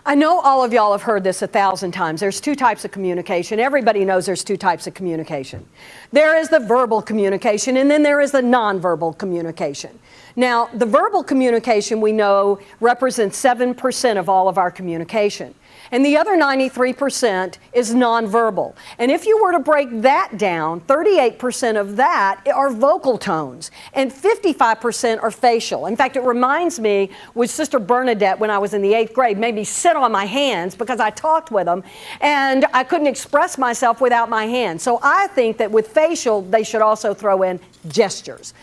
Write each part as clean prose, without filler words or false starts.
I know all of y'all have heard this 1,000 times. There's two types of communication. Everybody knows there's two types of communication. There is the verbal communication, and then there is the nonverbal communication. Now, the verbal communication we know represents 7% of all of our communication. And the other 93% is nonverbal. And if you were to break that down, 38% of that are vocal tones, and 55% are facial. In fact, it reminds me with Sister Bernadette when I was in the 8th grade, made me sit on my hands because I talked with them, and I couldn't express myself without my hands. So I think that with facial, they should also throw in gestures.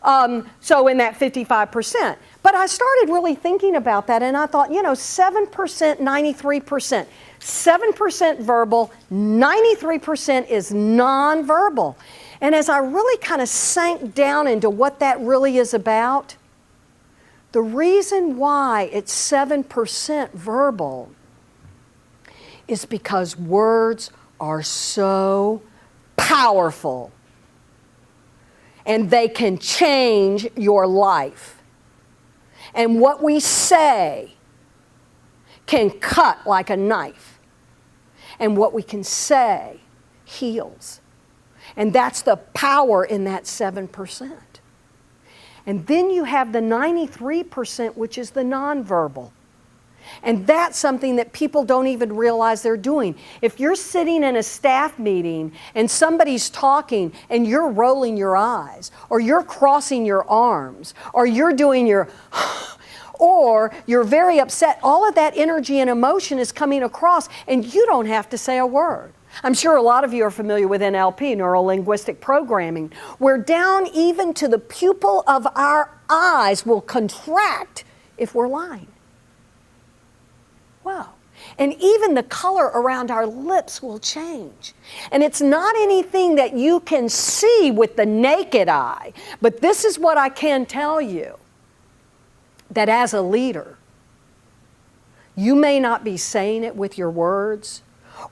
So in that 55%. But I started really thinking about that, and I thought, 7%, 93%. 7% verbal, 93% is nonverbal. And as I really kind of sank down into what that really is about, the reason why it's 7% verbal is because words are so powerful. And they can change your life. And what we say can cut like a knife. And what we can say heals. And that's the power in that 7%. And then you have the 93%, which is the nonverbal. And that's something that people don't even realize they're doing. If you're sitting in a staff meeting and somebody's talking and you're rolling your eyes, or you're crossing your arms, or you're doing your or you're very upset, all of that energy and emotion is coming across and you don't have to say a word. I'm sure a lot of you are familiar with NLP, neuro-linguistic programming, where down even to the pupil of our eyes will contract if we're lying. Wow. And even the color around our lips will change. And it's not anything that you can see with the naked eye, but this is what I can tell you, that as a leader, you may not be saying it with your words,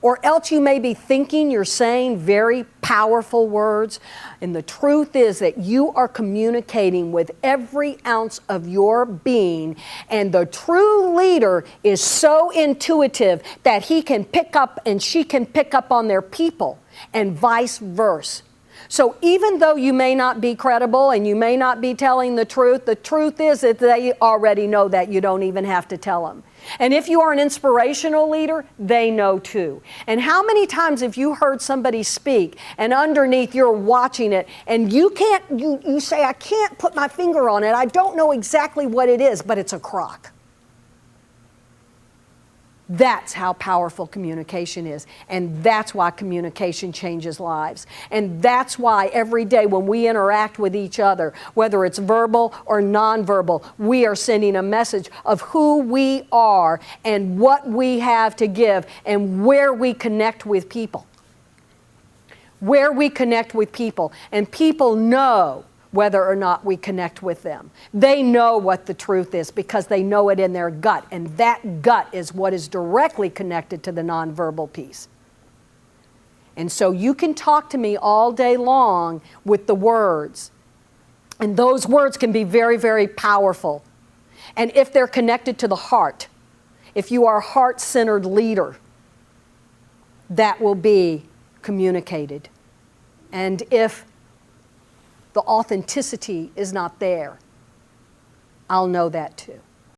or else you may be thinking you're saying very powerful words. And the truth is that you are communicating with every ounce of your being. And the true leader is so intuitive that he can pick up and she can pick up on their people, and vice versa. So even though you may not be credible and you may not be telling the truth is that they already know that. You don't even have to tell them. And if you are an inspirational leader, they know too. And how many times have you heard somebody speak and underneath you're watching it and you say, I can't put my finger on it. I don't know exactly what it is, but it's a crock. That's how powerful communication is. And that's why communication changes lives. And that's why every day when we interact with each other, whether it's verbal or nonverbal, we are sending a message of who we are and what we have to give and where we connect with people. Where we connect with people. And people know whether or not we connect with them. They know what the truth is because they know it in their gut, and that gut is what is directly connected to the nonverbal piece. And so you can talk to me all day long with the words, and those words can be very, very powerful. And if they're connected to the heart, if you are a heart-centered leader, that will be communicated. And if the authenticity is not there, I'll know that too.